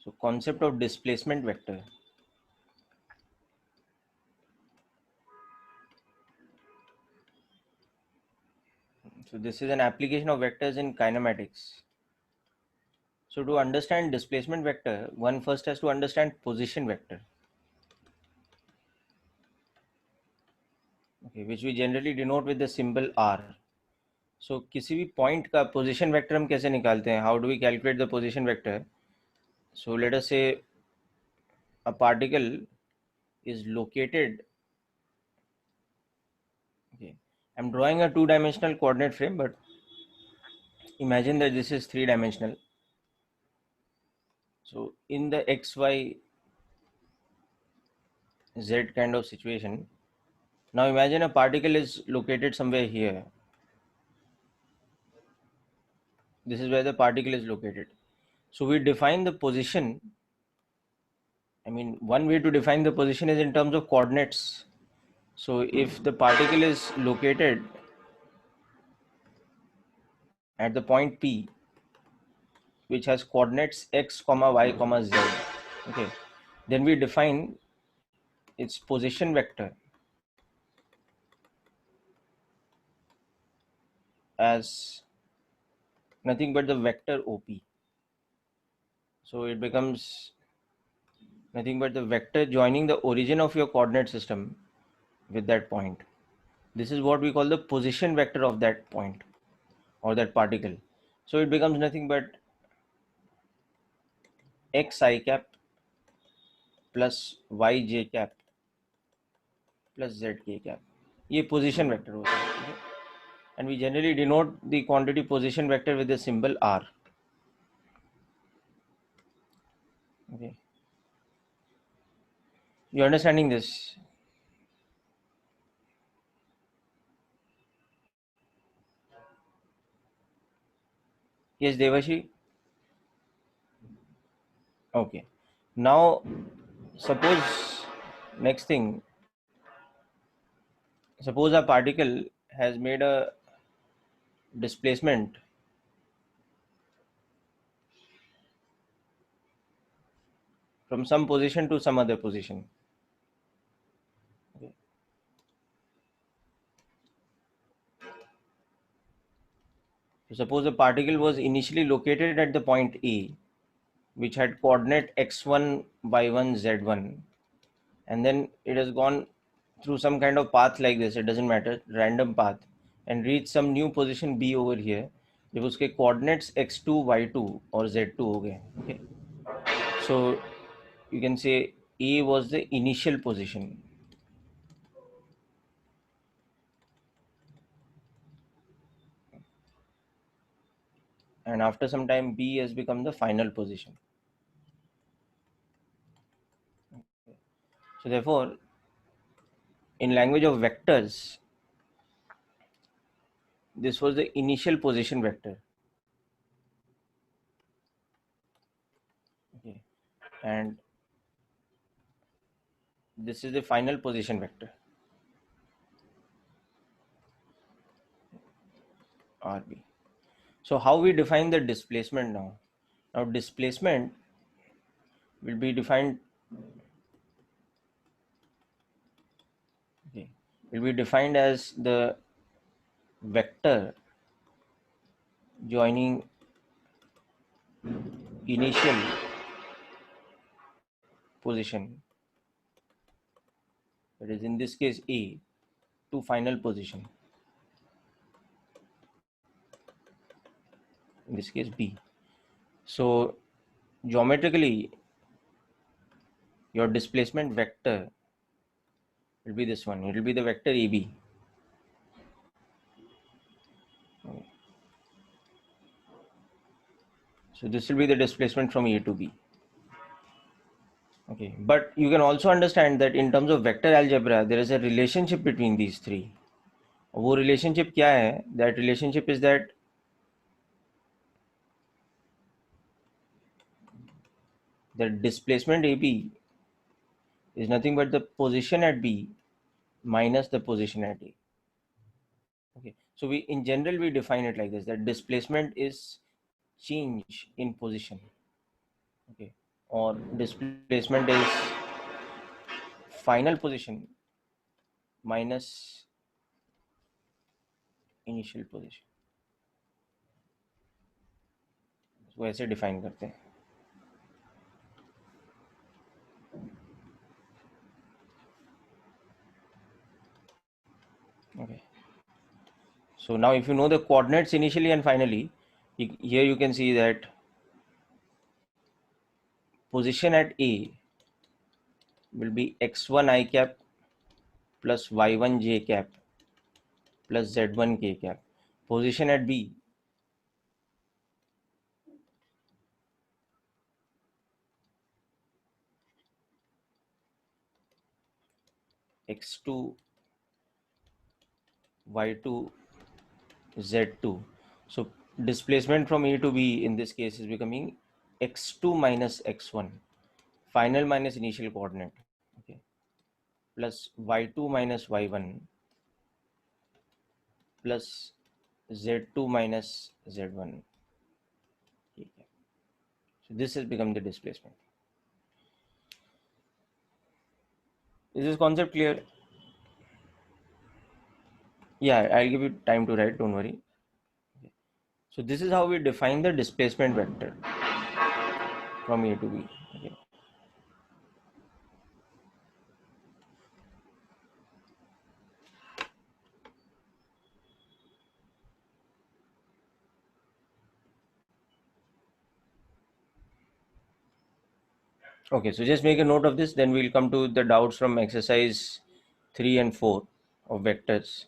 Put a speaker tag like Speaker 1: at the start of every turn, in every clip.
Speaker 1: So concept of displacement vector. So this is an application of vectors in kinematics. So to understand displacement vector, one first has to understand position vector, okay, which we generally denote with the symbol r. So किसी भी point का position vector हम कैसे निकालते हैं? How do we calculate the position vector? So let us say a particle is located. Okay, I'm drawing a two-dimensional coordinate frame, but imagine that this is three-dimensional. So in the x, y, z kind of situation, now imagine a particle is located somewhere here. This is where the particle is located. So we define the position. I mean, one way to define the position is in terms of coordinates. So if the particle is located at the point P, which has coordinates x, y, z, okay, then we define its position vector as nothing but the vector OP. So it becomes nothing but the vector joining the origin of your coordinate system with that point. This is what we call the position vector of that point or that particle. So it becomes nothing but xi cap plus yj cap plus zk cap. ये position vector होता है, okay? And we generally denote the quantity position vector with the symbol r. Okay, you understanding this? Yes, Devashi. Okay, now suppose next thing, suppose a particle has made a displacement from some position to some other position. Okay. So suppose a particle was initially located at the point A, which had coordinate x1, y1, z1, and then it has gone through some kind of path like this, it doesn't matter, random path, and reached some new position B over here, जब उसके coordinates x2, y2 और z2 हो गए. Okay, so you can say A was the initial position. And after some time B has become the final position. So therefore, in language of vectors, this was the initial position vector. Okay, and this is the final position vector, RB. So how we define the displacement now? Now displacement will be defined, okay, will be defined as the vector joining initial position, that is in this case A, to final position, in this case B. So geometrically, your displacement vector will be this one. It will be the vector AB. Okay. So this will be the displacement from A to B. Okay, but you can also understand that in terms of vector algebra, there is a relationship between these three. वो relationship क्या है? That relationship is that the displacement AB is nothing but the position at B minus the position at A. Okay, so we in general we define it like this, that displacement is change in position, okay, or displacement is final position minus initial position. तो ऐसे define करते हैं. Okay. So now if you know the coordinates initially and finally, here you can see that position at A will be x1 I cap plus y1 j cap plus z1 k cap. Position at B x2 y2 z2. So displacement from A to B in this case is becoming x2 minus x1, final minus initial coordinate, okay, plus y2 minus y1 plus z2 minus z1. So this has become the displacement. Is this concept clear? Yeah, I'll give you time to write, don't worry. So this is how we define the displacement vector from A to B. Okay. Okay, so just make a note of this, then we'll come to the doubts from exercise 3 and 4 of vectors.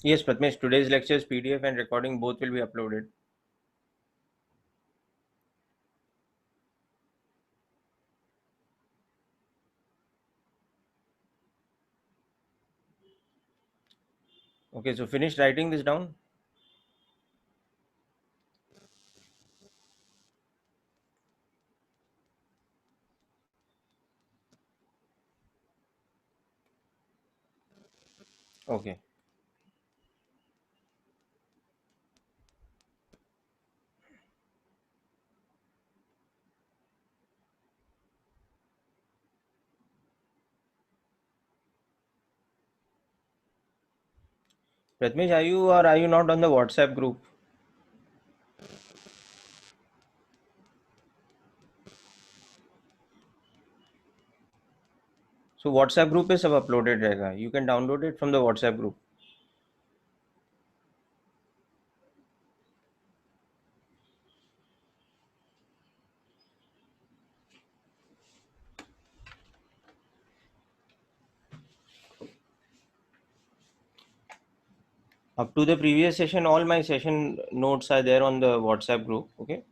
Speaker 1: Yes, Pratmesh, today's lectures PDF and recording both will be uploaded. Okay, so finish writing this down. Okay. Pratmesh, are you or are you not on the WhatsApp group? So WhatsApp group पे सब uploaded रहेगा. You can download it from the WhatsApp group. Up to the previous session, all my session notes are there on the WhatsApp group. Okay.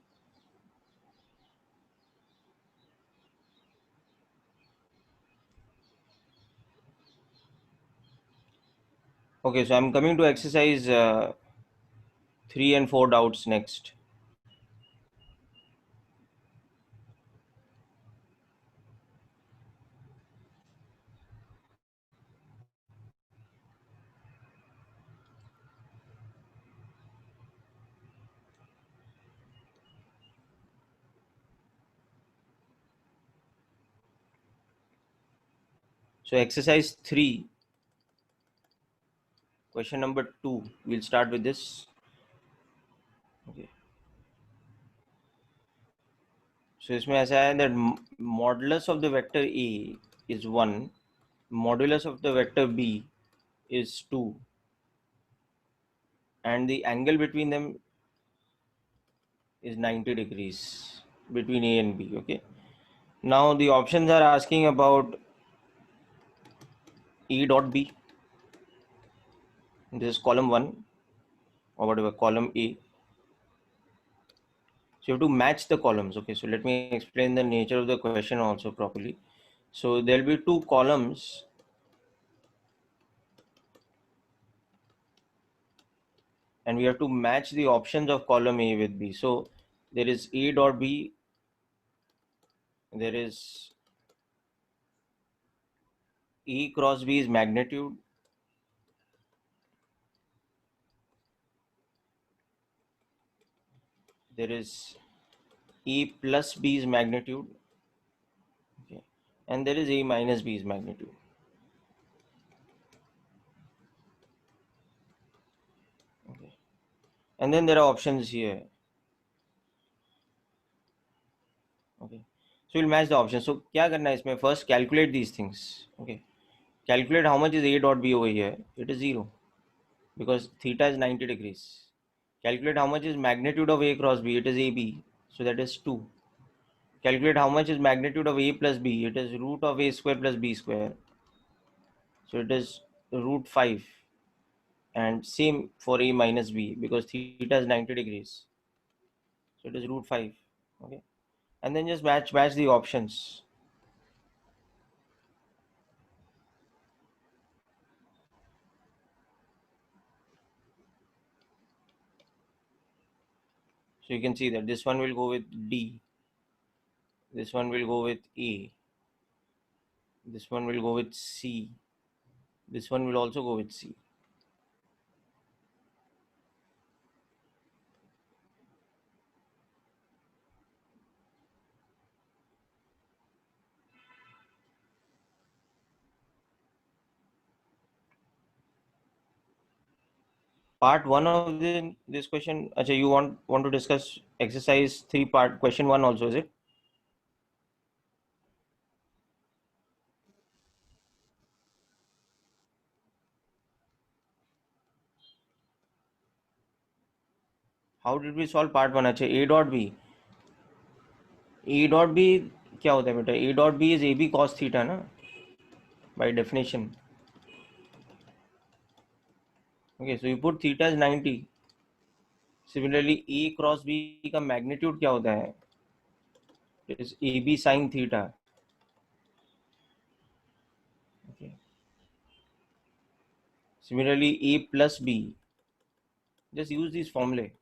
Speaker 1: Okay, so I'm coming to exercise 3 and 4 doubts next. So exercise 3, question number 2, we'll start with this. Okay. So इसमें ऐसा है that modulus of the vector A is 1, modulus of the vector B is 2, and the angle between them is 90 degrees between A and B. Okay. Now the options are asking about E dot B. This is column 1 or whatever, column A. So you have to match the columns. Okay, so let me explain the nature of the question also properly. So there will be two columns, and we have to match the options of column A with B. So there is A dot B, there is E cross B is magnitude, there is E plus B is magnitude, okay, and there is A minus B is magnitude. Okay, and then there are options here. Okay, so we'll match the options. So क्या करना है इसमें? First calculate these things. Okay, calculate how much is A dot B over here. It is 0 because theta is 90 degrees. Calculate how much is magnitude of A cross B. It is AB, so that is 2. Calculate how much is magnitude of A plus B. It is root of A square plus B square, so it is root 5. And same for A minus B because theta is 90 degrees, so it is root 5. Okay, and then just match the options. So you can see that this one will go with D, this one will go with A, this one will go with C, this one will also go with C. Part 1 of this question, Achha, you want to discuss exercise 3 part question 1 also, is it? How did we solve part 1? अच्छा, A dot B. A dot B क्या होता है बेटा? A dot B is AB cos theta ना, by definition. Okay, so you put theta is 90. Similarly, A cross B का magnitude क्या होता है? It is AB sin theta. Okay. Similarly, A plus B. Just use these formulae.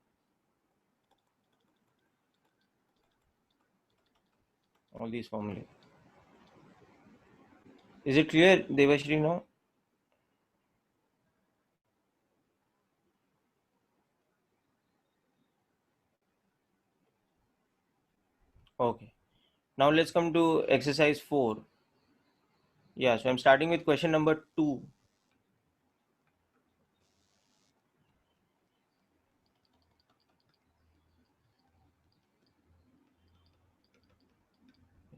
Speaker 1: All these formulae. Is it clear, Devashri, now? Okay. Now let's come to exercise 4. Yeah, so I'm starting with question number 2.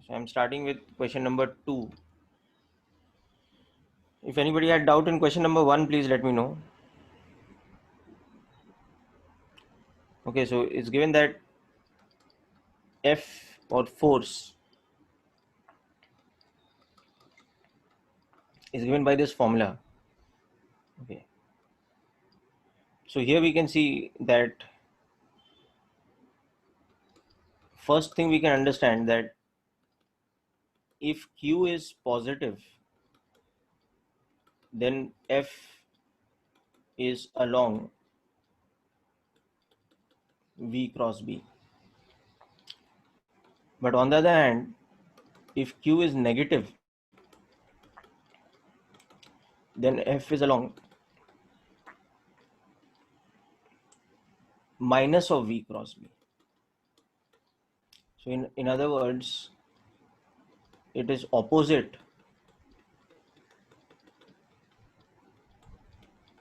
Speaker 1: So I'm starting with question number 2. If anybody had doubt in question number 1, please let me know. Okay, so it's given that F or force is given by this formula. Okay. So here we can see that first thing we can understand that if Q is positive, then F is along V cross B. But on the other hand, if Q is negative, then F is along minus of V cross B. So in other words, it is opposite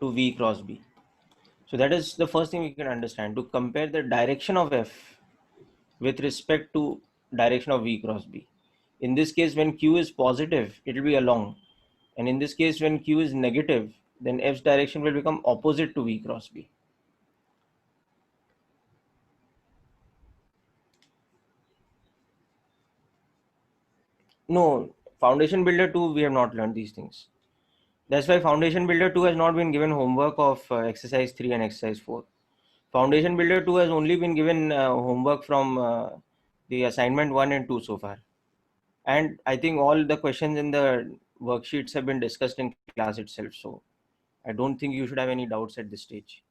Speaker 1: to V cross B. So that is the first thing we can understand, to compare the direction of F with respect to direction of V cross B. In this case, when Q is positive, it will be along. And in this case, when Q is negative, then F's direction will become opposite to V cross B. No, Foundation Builder 2, we have not learned these things. That's why Foundation Builder 2 has not been given homework of exercise 3 and exercise 4. Foundation Builder 2 has only been given homework from the assignment 1 and 2 so far. And I think all the questions in the worksheets have been discussed in class itself. So I don't think you should have any doubts at this stage.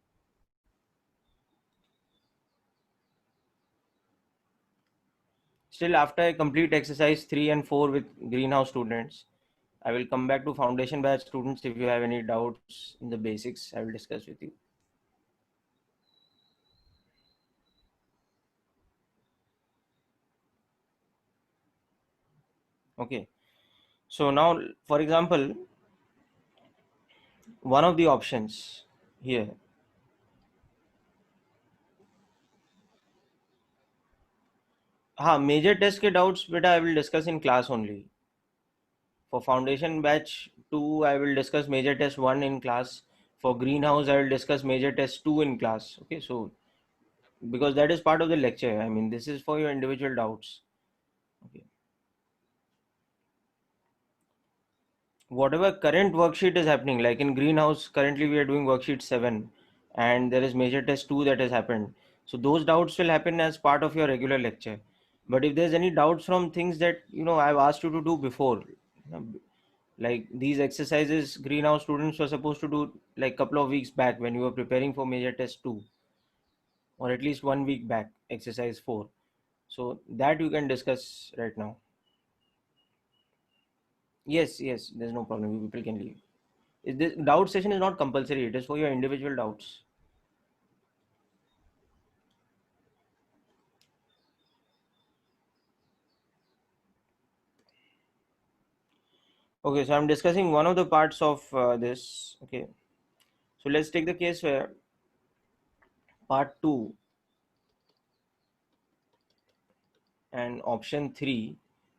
Speaker 1: Still, after I complete exercise 3 and 4 with greenhouse students, I will come back to foundation batch students. If you have any doubts in the basics, I will discuss with you. Okay. So now, for example, one of the options here, major test के doubts beta I will discuss in class only. For foundation batch 2, I will discuss major test 1 in class. For greenhouse, I will discuss major test 2 in class. Okay, so because that is part of the lecture. I mean, this is for your individual doubts. Okay. Whatever current worksheet is happening, like in greenhouse, currently we are doing worksheet 7 and there is major test 2 that has happened. So those doubts will happen as part of your regular lecture. But if there's any doubts from things that, I've asked you to do before, like these exercises greenhouse students were supposed to do like couple of weeks back when you were preparing for major test 2, or at least 1 week back, exercise 4. So that you can discuss right now. Yes, there's no problem, you people can leave. This doubt session is not compulsory, it is for your individual doubts. Okay, so I'm discussing one of the parts of this. Okay, so let's take the case where part 2 and option 3.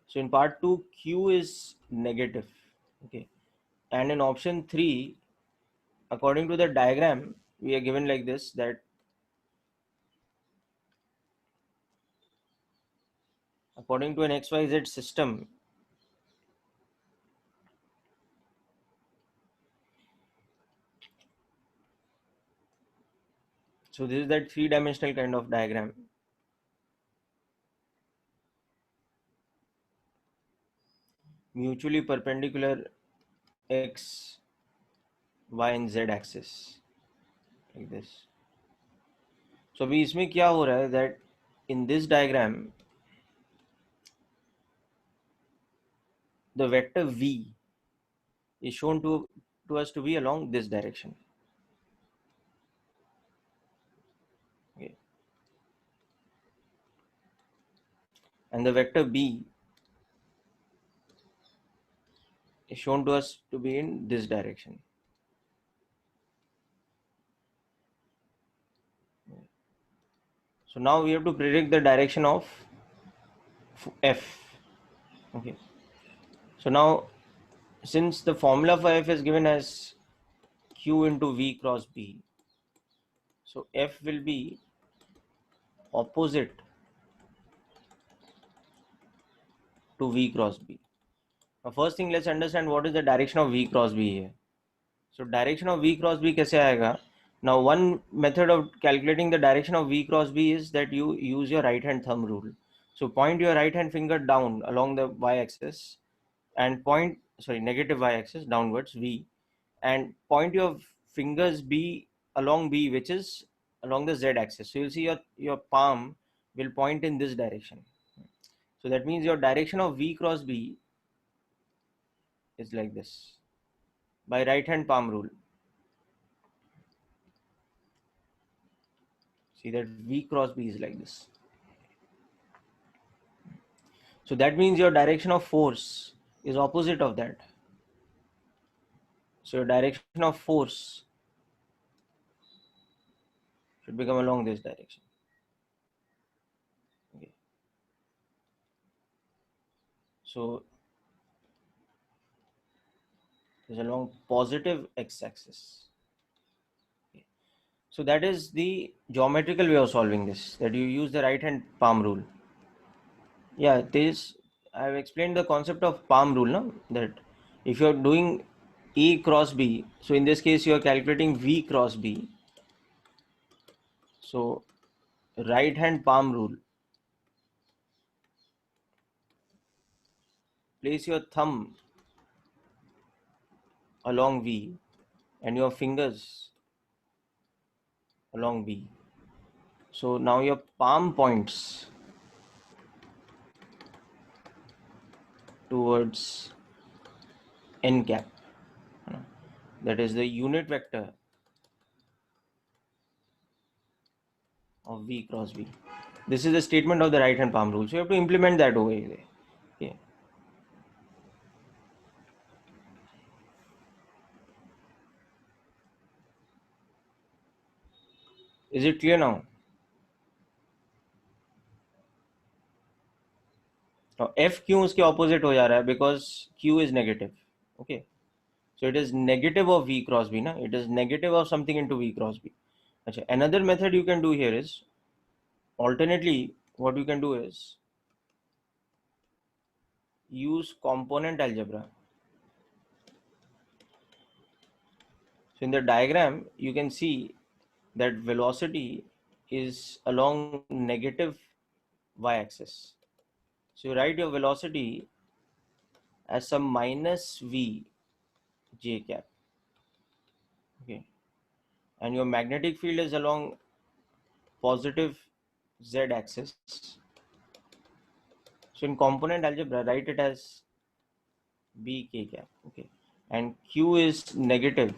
Speaker 1: So in part 2, Q is negative. Okay, and in option 3, according to the diagram, we are given like this, that according to an XYZ system, so this is that three-dimensional kind of diagram. Mutually perpendicular X, Y and Z axis, like this. So अभी इसमें क्या हो रहा है, that in this diagram the vector V is shown to us to be along this direction. Okay. And the vector B is shown to us to be in this direction. So now we have to predict the direction of F. Okay. So now, since the formula for F is given as Q into V cross B, so F will be opposite to V cross B. Now first thing, let's understand what is the direction of V cross B here. So direction of V cross B कैसे आएगा? Now one method of calculating the direction of V cross B is that you use your right hand thumb rule. So point your right hand finger down along the y-axis and negative y-axis downwards V, and point your fingers B along B, which is along the z-axis. So you'll see your palm will point in this direction. So that means your direction of V cross B is like this by right hand palm rule. See that V cross B is like this. So that means your direction of force is opposite of that. So your direction of force should become along this direction. Okay. So is along positive x-axis. Okay. So that is the geometrical way of solving this, that you use the right hand palm rule. Yeah, this I have explained the concept of palm rule, no? That if you're doing E cross B, so in this case you are calculating V cross B. So right hand palm rule. Place your thumb along V and your fingers along B. So now your palm points towards n cap. That is the unit vector of V cross B. This is the statement of the right hand palm rule. So you have to implement that over here. Okay. Is it clear now? Now F क्यों उसके opposite हो जा रहा है? Because Q is negative. Okay. So it is negative of V cross B, na? It is negative of something into V cross B. Achha, another method you can do here is, alternately, what you can do is use component algebra. So in the diagram, you can see that velocity is along negative y-axis. So you write your velocity as some minus v j cap. Okay. And your magnetic field is along positive z-axis. So in component algebra, write it as b k cap. Okay. And q is negative.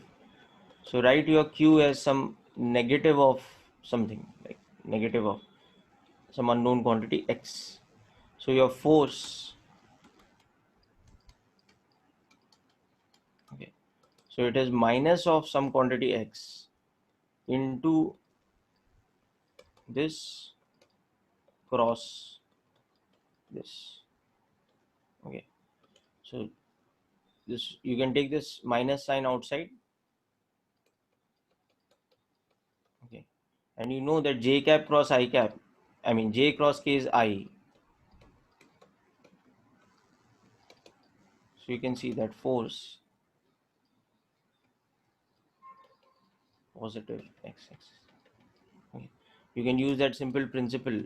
Speaker 1: So write your q as some negative of something, like negative of some unknown quantity x. So your force, okay, so it is minus of some quantity x into this cross this. Okay, so this, you can take this minus sign outside. Okay, and you know that j cap cross I cap, I mean j cross k is I. So you can see that force positive x-axis. Okay. You can use that simple principle.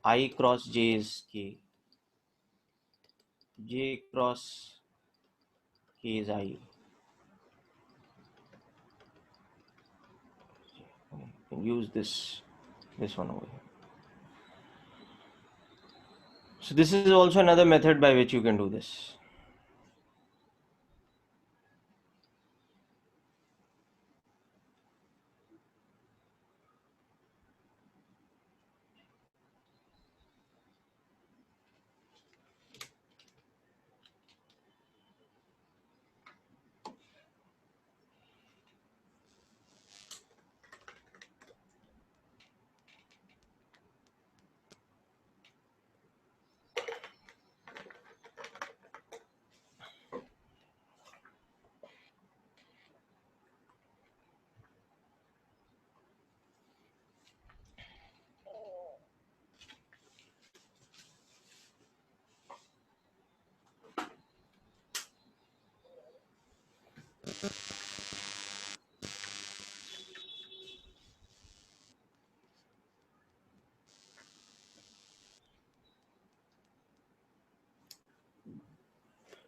Speaker 1: I cross j is k. J cross k is I. Okay. You can use this one over here. So this is also another method by which you can do this.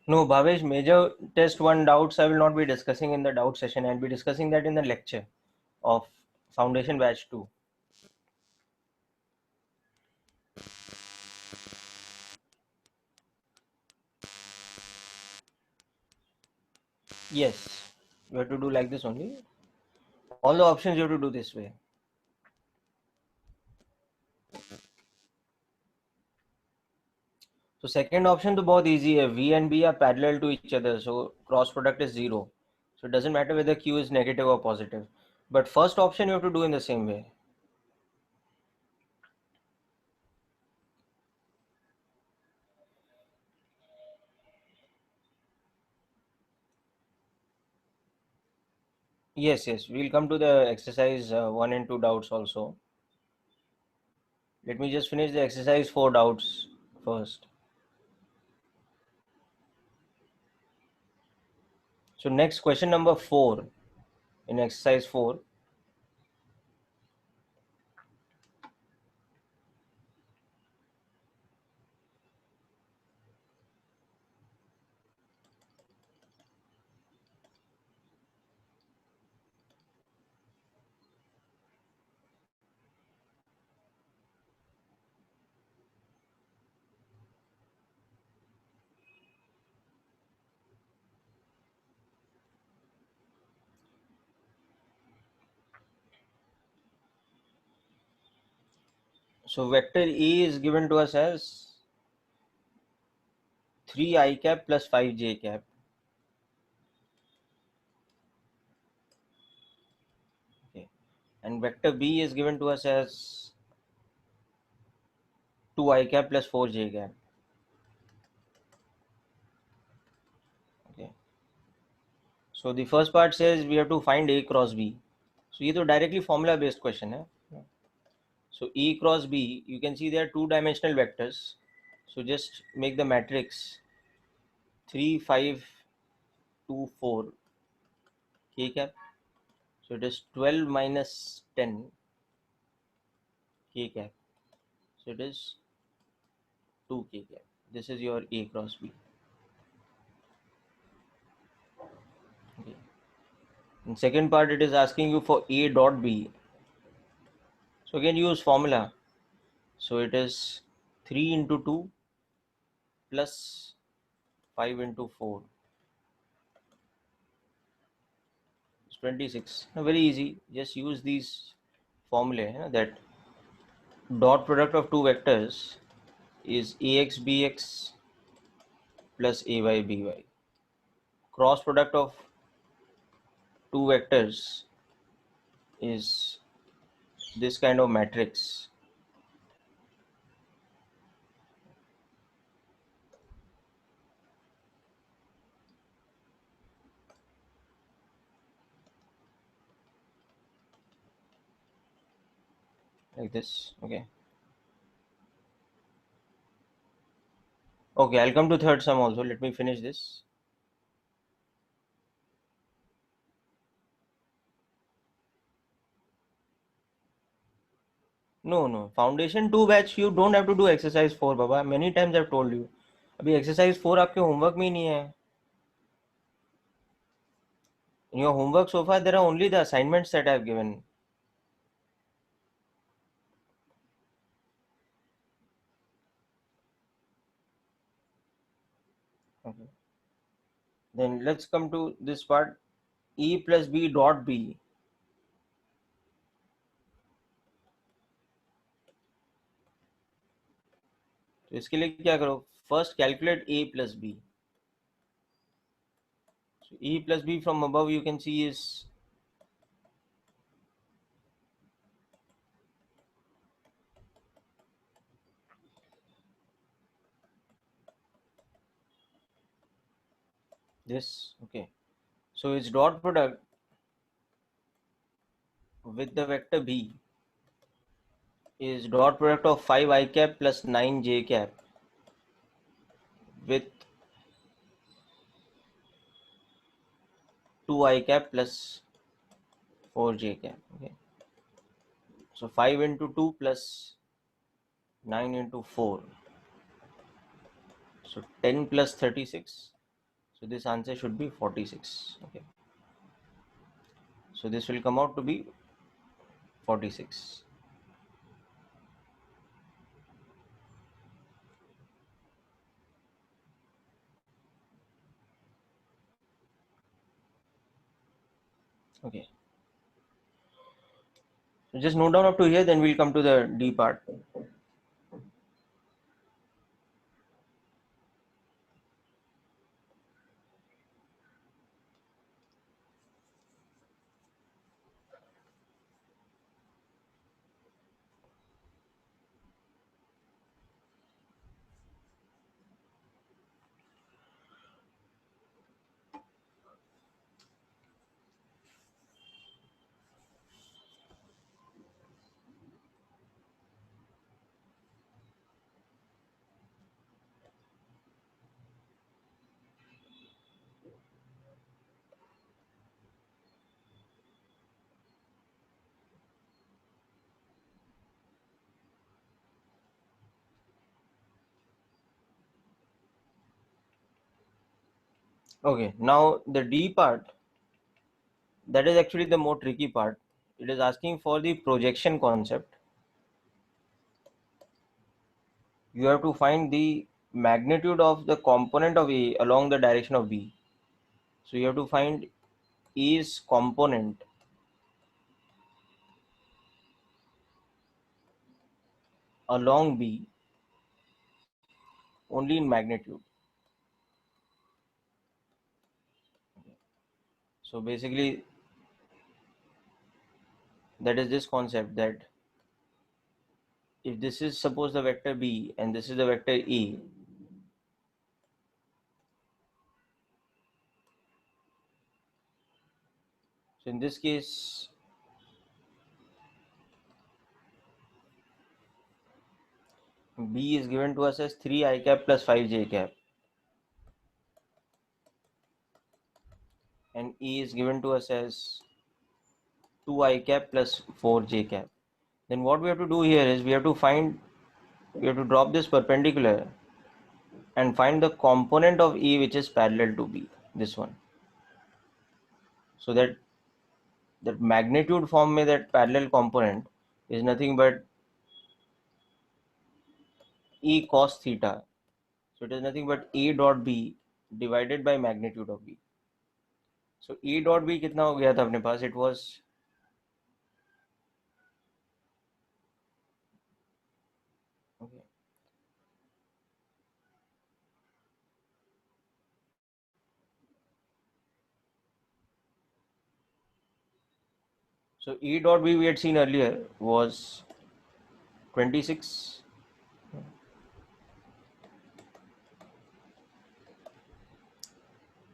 Speaker 1: No, Bhavesh, major test 1 doubts I will not be discussing in the doubt session. I'll be discussing that in the lecture of Foundation Batch 2. Yes, you have to do like this only. All the options you have to do this way. So second option to both easy है. V and B are parallel to each other, so cross product is 0. So it doesn't matter whether Q is negative or positive. But first option you have to do in the same way. Yes, yes. We'll come to the exercise 1 and 2 doubts also. Let me just finish the exercise 4 doubts first. So next question number 4 in exercise 4. So vector E is given to us as 3 I cap plus 5 j cap. Okay. And vector B is given to us as 2 I cap plus 4 j cap. Okay. So the first part says we have to find A cross B. So ये तो directly formula based question है. So E cross B, you can see there are two dimensional vectors. So just make the matrix 3, 5, 2, 4 k cap. So it is 12 minus 10 k cap. So it is 2 k cap. This is your A cross B. Okay. In second part, it is asking you for A dot B. So again, use formula. So it is 3 into 2 plus 5 into 4. It's 26. Now, very easy. Just use these formulae, that dot product of two vectors is ax bx plus ay by. Cross product of two vectors is this kind of matrix. Like this. Okay. Okay, I'll come to third sum also. Let me finish this. No, no. Foundation 2 batch you don't have to do exercise 4, Baba. Many times I've told you. अभी exercise 4 आपके homework में ही नहीं है. In your homework so far, there are only the assignments that I've given. Okay. Then let's come to this part. E plus B dot B. तो इसके लिए क्या करो? First calculate A plus B. So E plus B from above you can see is this. Okay. So its dot product with the vector B is dot product of 5 I cap plus 9 j cap with 2 I cap plus 4 j cap. Okay. So 5 into 2 plus 9 into 4. So 10 plus 36. So this answer should be 46. Okay. So this will come out to be 46. Okay. So just note down up to here, then we'll come to the D part. Okay, now the D part, that is actually the more tricky part. It is asking for the projection concept. You have to find the magnitude of the component of A along the direction of B. So you have to find A's component along B only in magnitude. So basically, that is this concept that if this is suppose the vector B and this is the vector A, so in this case, B is given to us as 3 I cap plus 5 j cap, and A is given to us as 2 I cap plus 4 j cap. Then what we have to do here is we have to drop this perpendicular and find the component of E which is parallel to B, this one. So that magnitude form में that parallel component is nothing but E cos theta. So it is nothing but A dot B divided by magnitude of B. So A dot B कितना हो गया था अपने पास? It was, okay. So E dot B we had seen earlier was 26,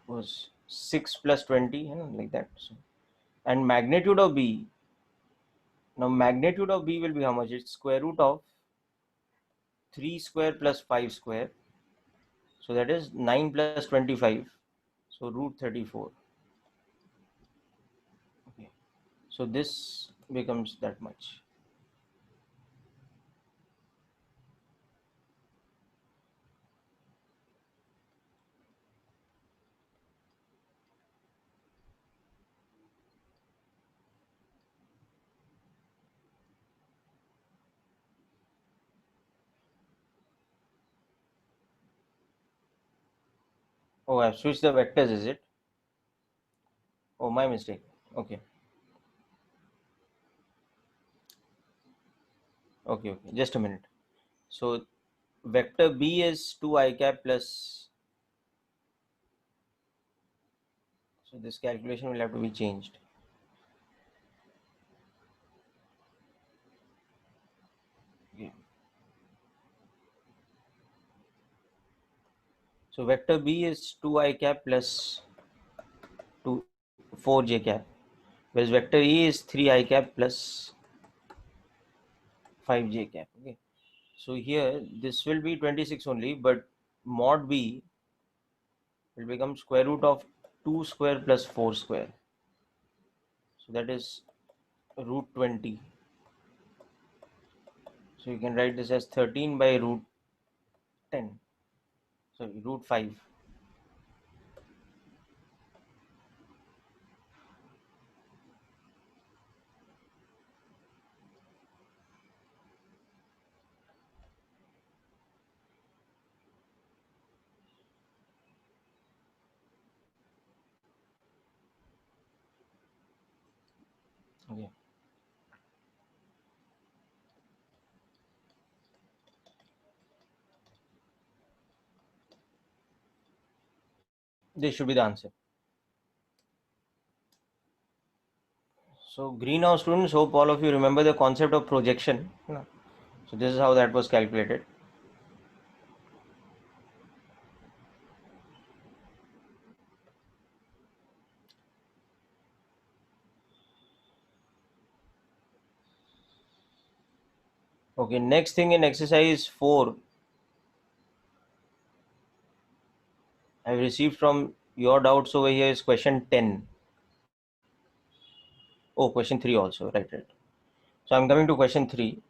Speaker 1: was 6 plus 20, you know, like that. So, and magnitude of B, now magnitude of B will be how much? It's square root of 3 square plus 5 square. So that is 9 plus 25. So root 34. Okay. So this becomes that much. Oh, I've switched the vectors, is it? Oh, my mistake. Okay. Okay, okay. Just a minute. So vector B is 2 I cap plus, so this calculation will have to be changed. Okay. So vector B is 2 I cap plus 2 4 j cap, whereas vector E is 3 I cap plus 5 j cap. Okay. So here this will be 26 only, but mod B will become square root of 2 square plus 4 square. So that is root 20. So you can write this as 13 by root 10. Sorry, root 5. Okay. This should be the answer. So greenhouse students, hope all of you remember the concept of projection. No. So this is how that was calculated. Okay, next thing in exercise 4, I've received from your doubts over here is question 10. Oh, question 3 also, right, right. So I'm coming to question 3.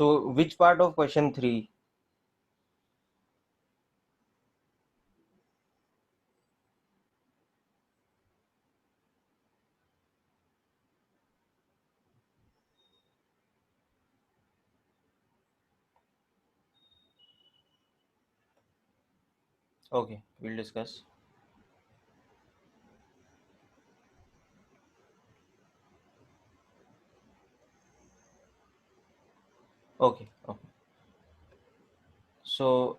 Speaker 1: So which part of question 3? Okay, we'll discuss. Okay, okay. So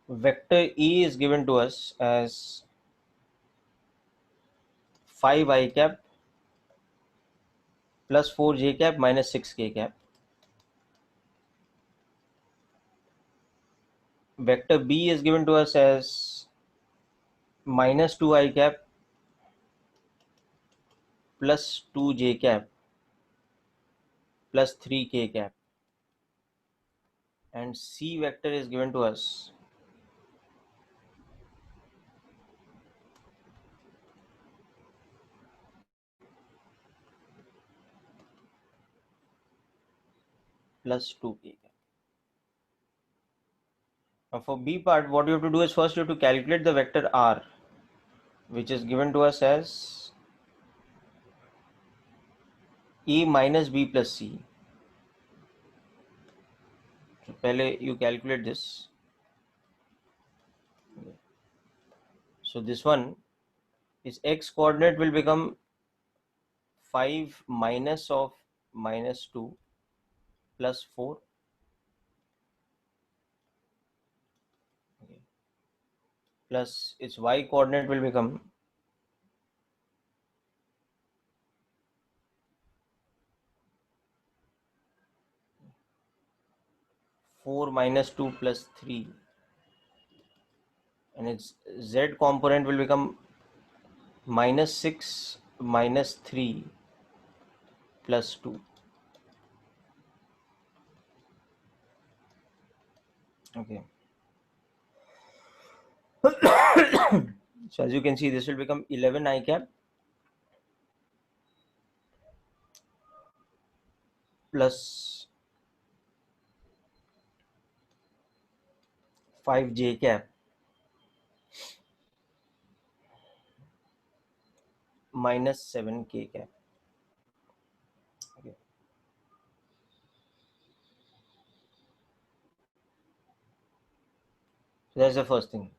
Speaker 1: vector E is given to us as 5 I cap plus 4 j cap minus 6 k cap. Vector B is given to us as minus 2 I cap plus 2 j cap plus 3 k cap. And C vector is given to us plus 2 k cap. Now for B part, what you have to do is first you have to calculate the vector R, which is given to us as A minus B plus C. So pehle you calculate this. So this one is x coordinate will become 5 minus of minus 2 plus 4, okay, plus its y coordinate will become 4 minus 2 plus 3, and its z component will become minus 6 minus 3 plus 2. Okay. So as you can see, this will become 11 I cap plus 5 j cap minus 7 k cap. Okay. So that's the first thing.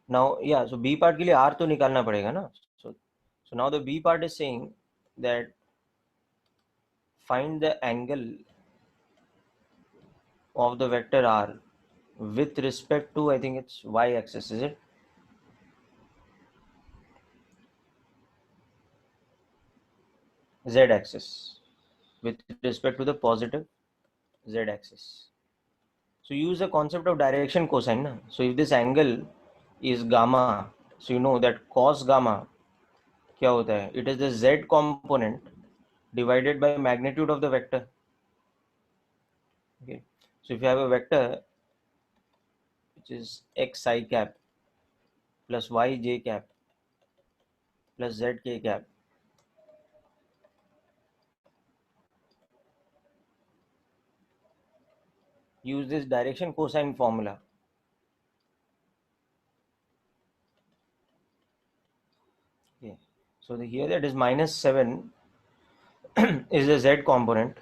Speaker 1: Now, yeah, so B part के लिए R तो निकालना पड़ेगा ना. So now the B part is saying that find the angle of the vector R with respect to, I think it's y axis, is it? Z axis, with respect to the positive Z axis. So use the concept of direction cosine. Na? So if this angle is gamma, so you know that cos gamma क्या होता है? It is the Z component divided by magnitude of the vector. Okay. So if you have a vector which is x I cap plus y j cap plus z k cap, use this direction cosine formula. Okay. So here that is minus 7 is the z component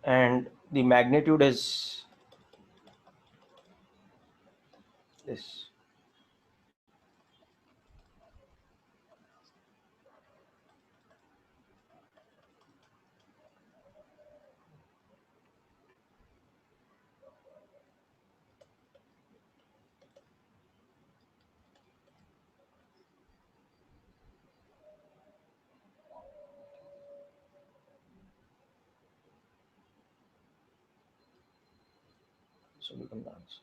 Speaker 1: and the magnitude is this. So become the answer.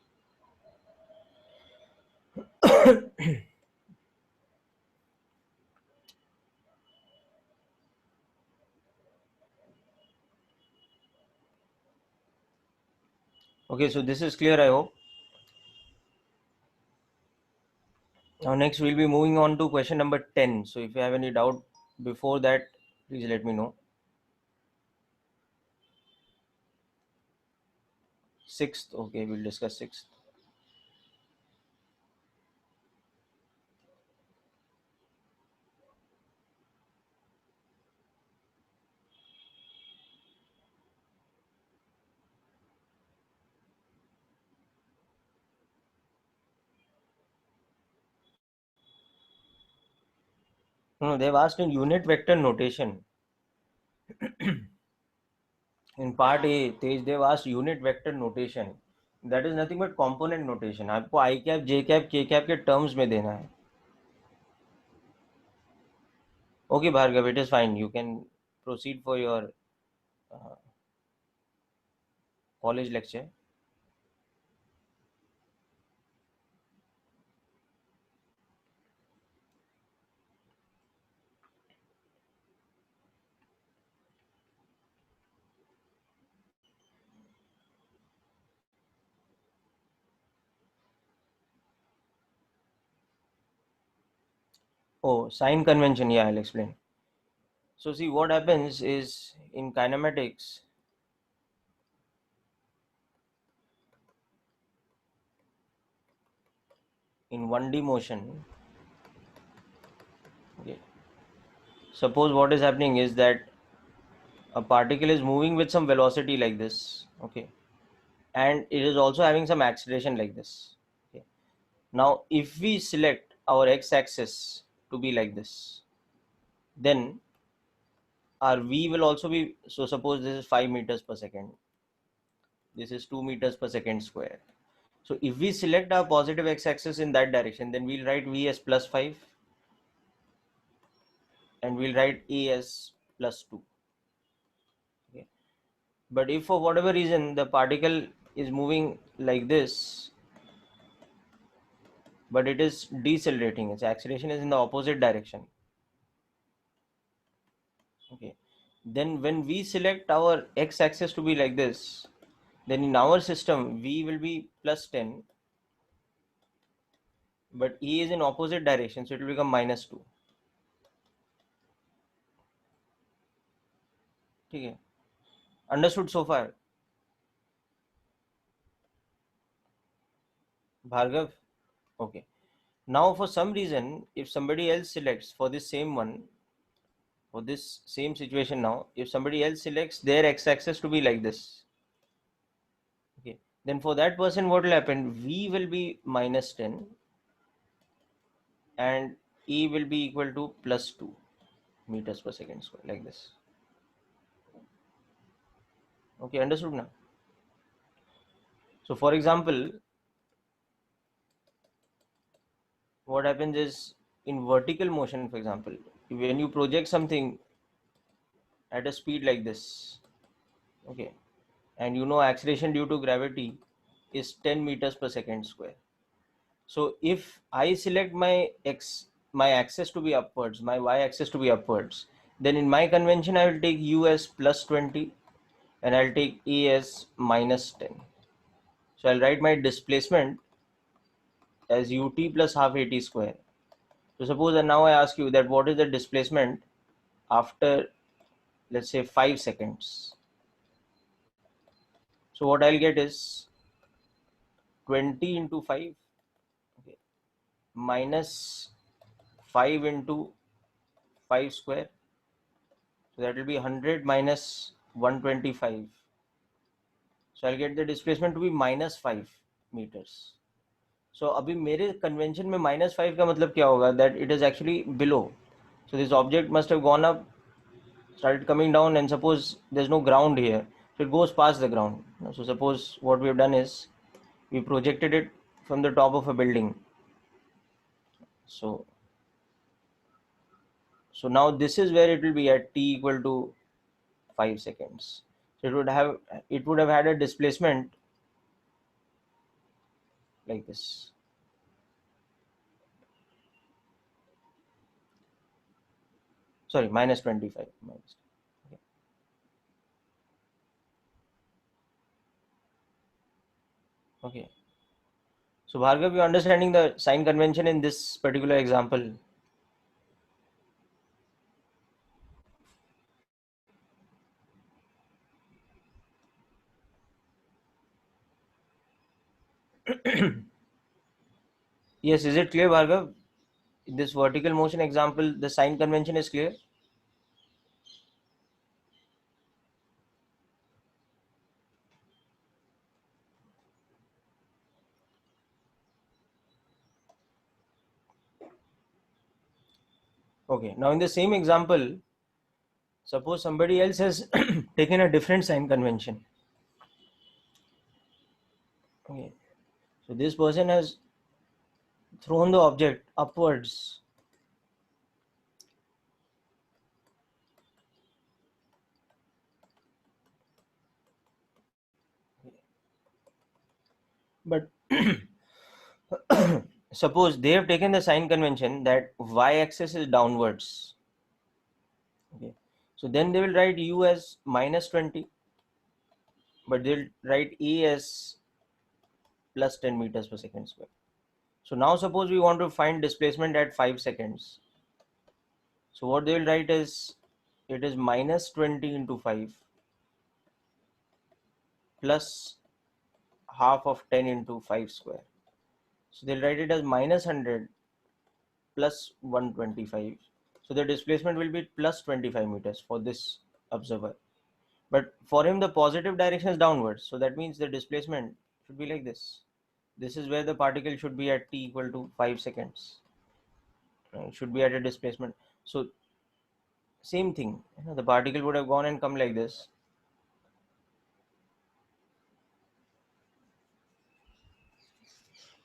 Speaker 1: Okay, so this is clear, I hope. Now next we'll be moving on to question number 10. So if you have any doubt before that, please let me know. Sixth, okay, we'll discuss sixth. No, they've asked in unit vector notation. In part A, they've asked unit vector notation. That is nothing but component notation. आपको I cap, J cap, K cap के terms में देना है. Okay, Bhargav, it is fine. You can proceed for your uh, college lecture. Oh, sign convention. Yeah, I'll explain. So see, what happens is in kinematics, in 1D motion, okay, suppose what is happening is that a particle is moving with some velocity like this, okay, and it is also having some acceleration like this. Okay. Now, if we select our x-axis to be like this, then our v will also be, so suppose this is 5 meters per second, this is 2 meters per second square. So if we select our positive x-axis in that direction, then we'll write v as plus 5 and we'll write a as plus 2. Okay. But if for whatever reason the particle is moving like this, but it is decelerating, its acceleration is in the opposite direction. Okay. Then when we select our x-axis to be like this, then in our system v will be plus 10, but e is in opposite direction, so it will become minus 2. Okay. Understood so far, Bhargav? Okay. Now for some reason, if somebody else selects for this same one, for this same situation now, if somebody else selects their x-axis to be like this, okay, then for that person what will happen? V will be minus 10 and E will be equal to plus 2 meters per second square, like this. Okay, understood now? So for example, what happens is in vertical motion, for example, when you project something at a speed like this, okay, and you know acceleration due to gravity is 10 meters per second square. So if I select my axis to be upwards, my y axis to be upwards, then in my convention I will take u as plus 20 and I'll take e as minus 10. So I'll write my displacement as ut plus half at square. So suppose that now I ask you that what is the displacement after, let's say, 5 seconds. So what I'll get is 20 into 5, okay, minus 5 into 5 square. So that will be 100 minus 125. So I'll get the displacement to be minus 5 meters. So अभी मेरे convention में minus 5 का मतलब क्या होगा? That it is actually below. So this object must have gone up, started coming down, and suppose there's no ground here, so it goes past the ground. So suppose what we have done is we projected it from the top of a building. So now this is where it will be at t equal to 5 seconds. So it would have had a displacement like this. Sorry, minus 25 minus. Okay. Okay. So Bhargav, you understanding the sign convention in this particular example? Yes, is it clear, Bhargav? In this vertical motion example, the sign convention is clear? Okay. Now in the same example, suppose somebody else has taken a different sign convention. Okay. So this person has thrown the object upwards. But suppose they have taken the sign convention that y-axis is downwards. Okay. So then they will write u as minus 20, but they'll write e as plus 10 meters per second square. So now suppose we want to find displacement at 5 seconds. So what they will write is it is minus 20 into 5 plus half of 10 into 5 square. So they'll write it as minus 100 plus 125. So the displacement will be plus 25 meters for this observer. But for him, the positive direction is downwards. So that means the displacement should be like this. This is where the particle should be at t equal to 5 seconds. It should be at a displacement. So same thing. The particle would have gone and come like this.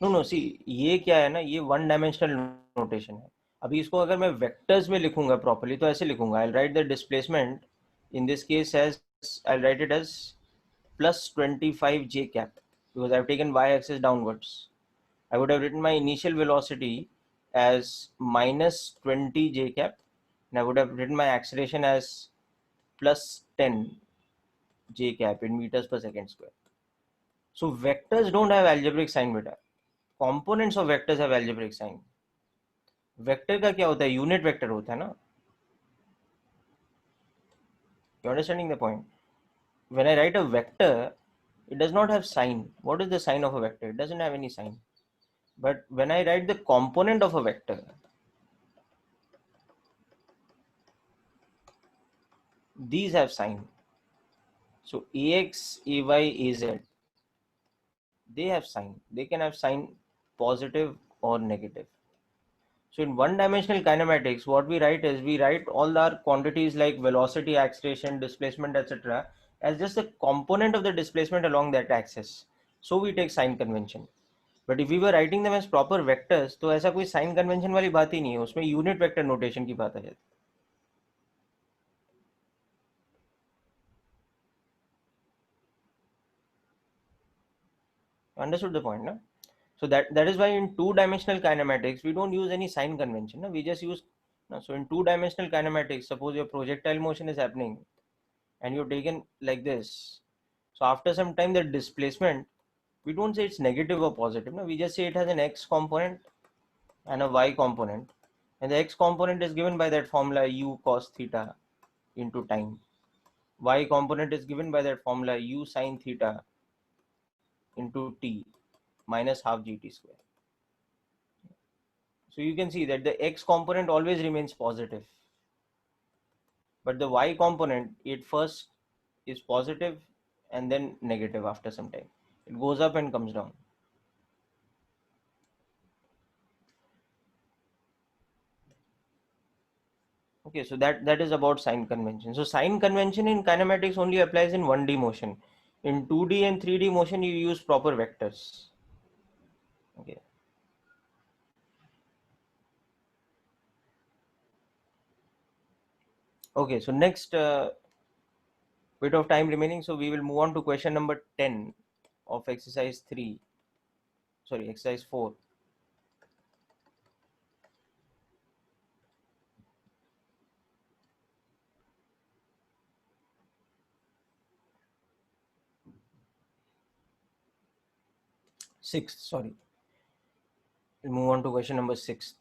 Speaker 1: No no see, ये क्या है ना, ये one dimensional notation है. अभी इसको अगर मैं वेक्टर्स में लिखूंगा प्रॉपर्ली तो ऐसे लिखूंगा, I write the displacement in this case as, I write it as plus 25 j cap because I've taken y axis downwards. I would have written my initial velocity as minus 20 j cap, and I would have written my acceleration as plus 10 j cap in meters per second square. So vectors don't have algebraic sign beta. Components of vectors have algebraic sign. Vector का क्या होता है, unit vector होता है ना. You understanding the point. When I right a vector, it does not have sign. What is the sign of a vector? It doesn't have any sign. But when I write the component of a vector, these have sign. So ax, ay, az, they have sign. They can have sign positive or negative. So in one dimensional kinematics, what we write is we write all our quantities like velocity, acceleration, displacement, etc. as just a component of the displacement along that axis. So we take sign convention. But if we were writing them as proper vectors तो ऐसा कोई sign convention वाली बात ही नहीं है, उसमें unit vector notation की बात आ जाती है. अंडरस्टूड द पॉइंट ना. So that is why in two dimensional kinematics we don't use any sign convention. No? We just use no. So in two dimensional kinematics, suppose your projectile motion is happening and you're taken like this. So after some time the displacement, we don't say it's negative or positive. No, we just say it has an x component and a y component, and the x component is given by that formula u cos theta into time. Y component is given by that formula u sine theta into t minus half gt square. So you can see that the x component always remains positive, but the y component, it first is positive and then negative after some time. It goes up and comes down. Okay, so that is about sign convention. So sign convention in kinematics only applies in 1D motion. In 2D and 3D motion, you use proper vectors. Okay. Okay, so next bit of time remaining, so we will move on to question number 10 of exercise 3, sorry, exercise 4. Sixth, sorry. We'll move on to question number 6.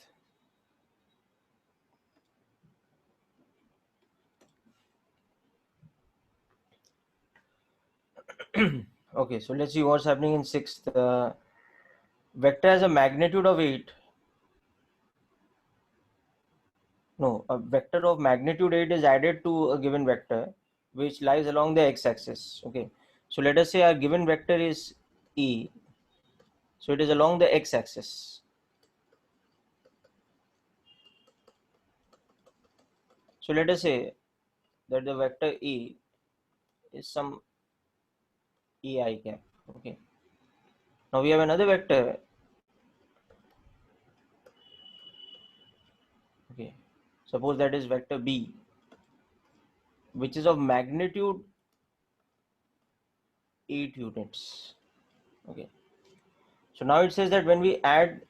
Speaker 1: Okay, so let's see what's happening in 6th. Vector has a magnitude of 8. No, a vector of magnitude 8 is added to a given vector which lies along the x-axis. Okay, so let us say our given vector is E. So it is along the x-axis. So let us say that the vector E is some EI cap. Okay. Now we have another vector. Okay. Suppose that is vector B, which is of magnitude 8 units. Okay. So now it says that when we add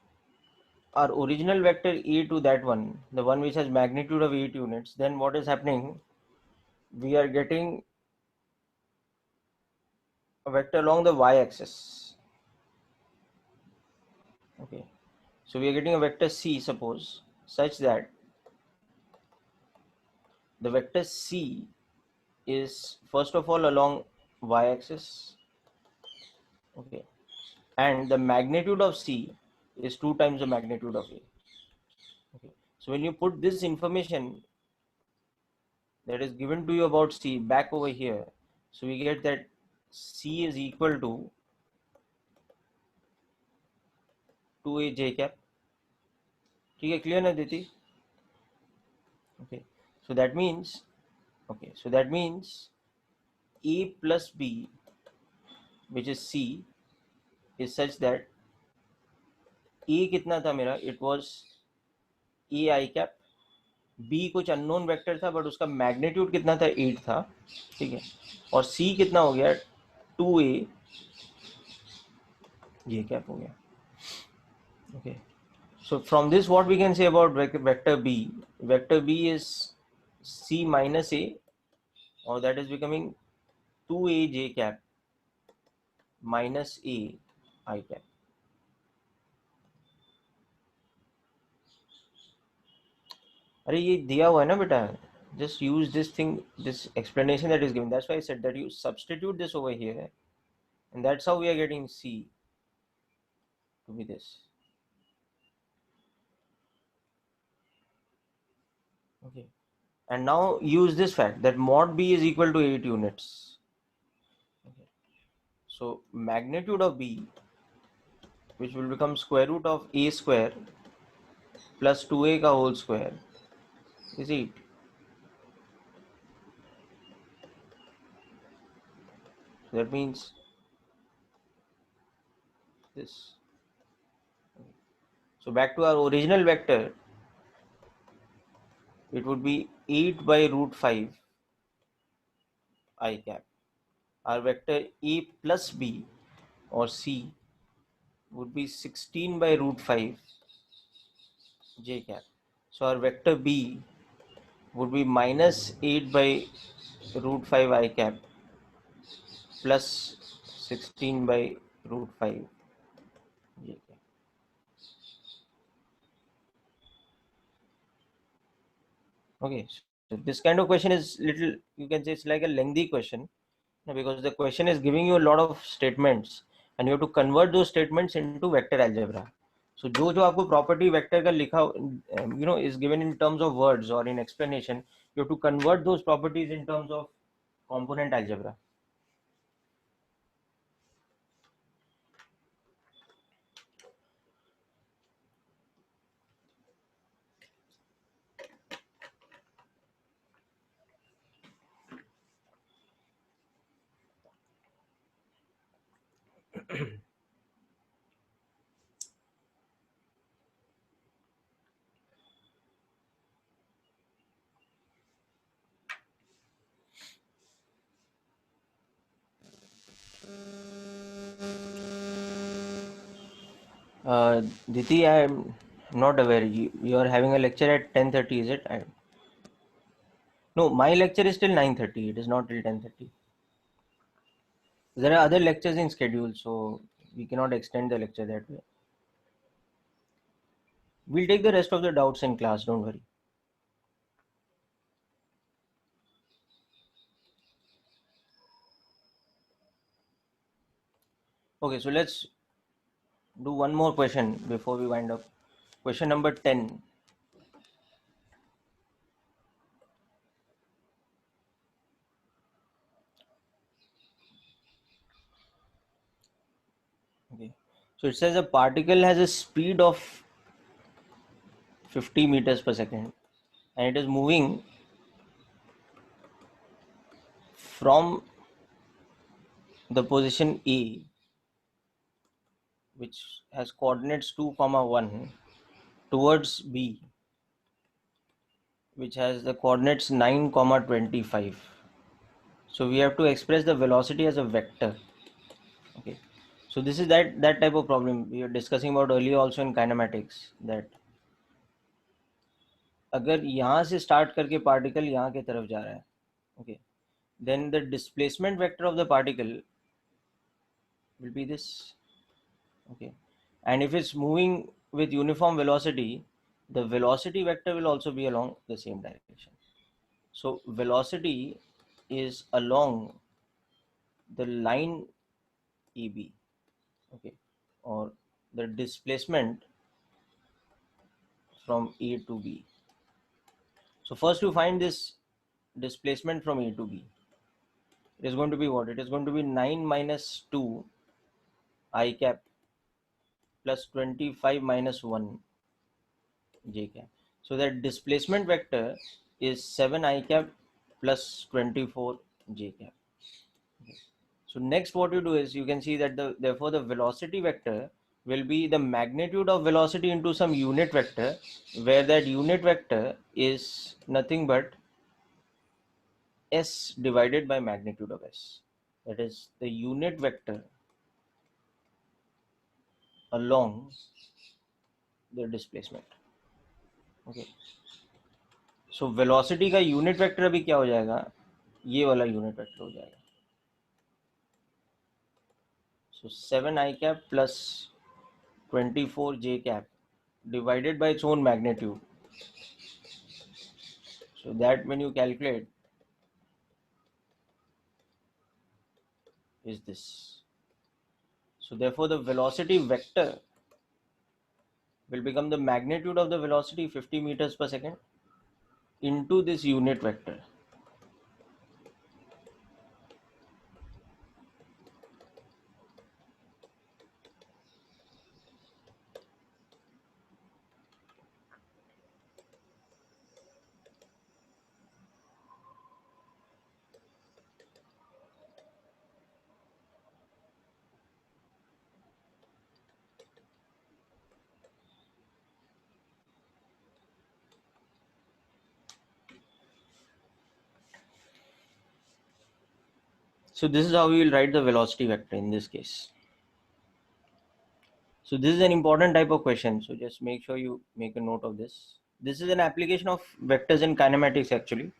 Speaker 1: our original vector E to that one, the one which has magnitude of 8 units, then what is happening? We are getting a vector along the y-axis. Okay. So we are getting a vector C, suppose, such that the vector C is first of all along y-axis. Okay. And the magnitude of C is 2 times the magnitude of A. Okay. So when you put this information that is given to you about C back over here, so we get that C is equal to 2A j cap. ठीक है, clear ना Diti? Okay. So that means A plus B, which is C, is such that A कितना था मेरा? It was A I cap. B कुछ unknown vector था but उसका magnitude कितना था? 8 था. ठीक है. और C कितना हो गया? 2A j cap हो गया. Okay. So from this what we can say about vector B? Vector B is C minus A, or that is becoming 2A j cap minus A I cap. अरे ये दिया हुआ है ना बेटा, just use this thing, this explanation that is given. That's why I said that you substitute this over here, and that's how we are getting C to be this. Okay, and now use this fact that mod B is equal to 8 units. Okay. So magnitude of B, which will become square root of A square plus 2A का whole square, is 8. So that means this. So back to our original vector, it would be 8 by root 5 I cap. Our vector A plus B or C would be 16 by root 5 j cap. So our vector B would be minus 8 by root 5 I cap plus 16 by root 5 j cap. Okay, so this kind of question is little, you can say it's like a lengthy question, because the question is giving you a lot of statements and you have to convert those statements into vector algebra. So जो आपको property vector का लिखा is given in terms of words or in explanation, you have to convert those properties in terms of component algebra. Diti, I am not aware. You are having a lecture at 10:30, is it? No, my lecture is till 9:30. It is not till 10:30. There are other lectures in schedule, so we cannot extend the lecture that way. We'll take the rest of the doubts in class, don't worry. Okay, so let's do one more question before we wind up. Question number 10. Okay, so it says a particle has a speed of 50 meters per second and it is moving from the position A, which has coordinates 2 comma 1, towards B, which has the coordinates 9 comma 25. So we have to express the velocity as a vector. Okay, so this is that type of problem we were discussing about earlier also in kinematics, that अगर यहाँ से start करके particle यहाँ के तरफ जा रहा है, okay, then the displacement vector of the particle will be this. Okay, and if it's moving with uniform velocity, the velocity vector will also be along the same direction. So velocity is along the line EB, okay, or the displacement from A to B. So first to find this displacement from A to B, it is going to be what? It is going to be 9 minus 2 I cap plus 25 minus 1 j cap. So that displacement vector is 7 I cap plus 24 j cap. So next what you do is you can see that therefore the velocity vector will be the magnitude of velocity into some unit vector, where that unit vector is nothing but s divided by magnitude of s. That is the unit vector along the displacement. Okay. So velocity का unit vector अभी क्या हो जाएगा? ये वाला unit vector हो जाएगा. So 7 I cap plus 24 j cap divided by its own magnitude. So that when you calculate is this. So therefore the velocity vector will become the magnitude of the velocity 50 meters per second into this unit vector. So this is how we will write the velocity vector in this case. So this is an important type of question. So just make sure you make a note of this. This is an application of vectors in kinematics actually.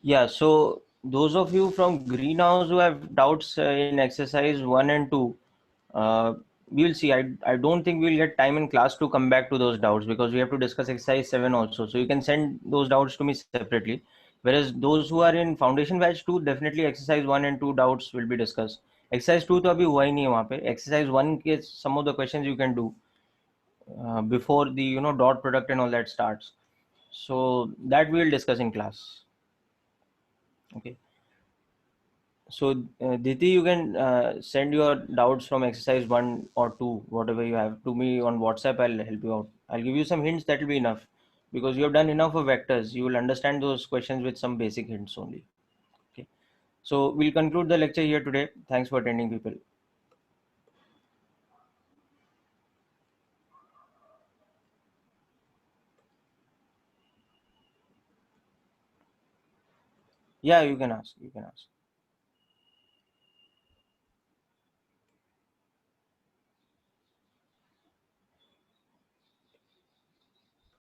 Speaker 1: Yeah, so those of you from Greenhouse who have doubts in exercise 1 and 2, we'll see. I don't think we'll get time in class to come back to those doubts because we have to discuss exercise 7 also. So you can send those doubts to me separately. Whereas those who are in foundation batch 2, definitely exercise 1 and 2 doubts will be discussed. Exercise 2 तो अभी हुआ ही नहीं है वहाँ पे. Exercise 1 के some of the questions you can do before the dot product and all that starts. So that we will discuss in class. Okay. So, Diti, you can send your doubts from exercise 1 or 2, whatever you have, to me on WhatsApp. I'll help you out. I'll give you some hints, that will be enough, because you have done enough of vectors. You will understand those questions with some basic hints only. Okay. So, we'll conclude the lecture here today. Thanks for attending, people. Yeah, you can ask. You can ask.